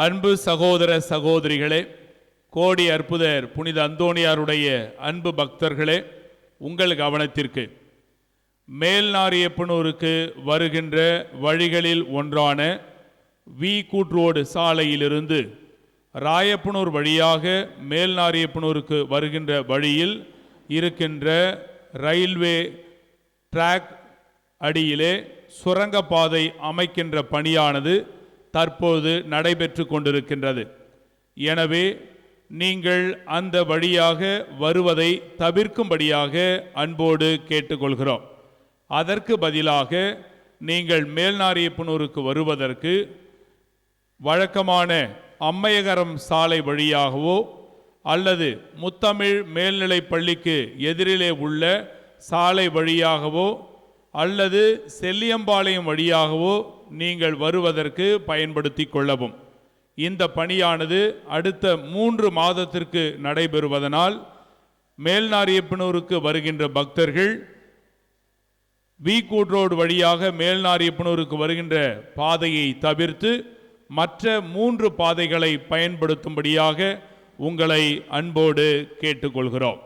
அன்பு சகோதர சகோதரிகளே, கோடி அற்புதர் புனித அந்தோணியாருடைய அன்பு பக்தர்களே, உங்கள் கவனத்திற்கு மேல்நாரியப்பனூருக்கு வருகின்ற வழிகளில் ஒன்றான வி கூட்ரோடு சாலையிலிருந்து ராயப்பனூர் வழியாக மேல்நாரியப்பனூருக்கு வருகின்ற வழியில் இருக்கின்ற ரயில்வே டிராக் அடியிலே சுரங்கப்பாதை அமைக்கின்ற பணியானது தற்போது நடைபெற்று கொண்டிருக்கின்றது. எனவே நீங்கள் அந்த வழியாக வருவதை தவிர்க்கும்படியாக அன்போடு கேட்டுக்கொள்கிறோம். அதற்கு பதிலாக நீங்கள் மேல்நாரியப்பனூருக்கு வருவதற்கு வழக்கமான அம்மையகரம் சாலை வழியாகவோ அல்லது முத்தமிழ் மேல்நிலைப் பள்ளிக்கு எதிரிலே உள்ள சாலை வழியாகவோ அல்லது செல்லியம்பாளையம் வழியாகவோ நீங்கள் வருவதற்கு பயன்படுத்தி கொள்ளவும். இந்த பணியானது அடுத்த 3 மாதத்திற்கு நடைபெறுவதனால் மேல்நாரியப்பனூருக்கு வருகின்ற பக்தர்கள் வி கூட்ரோடு வழியாக மேல்நாரியப்பனூருக்கு வருகின்ற பாதையை தவிர்த்து மற்ற 3 பாதைகளை பயன்படுத்தும்படியாக உங்களை அன்போடு கேட்டுக்கொள்கிறோம்.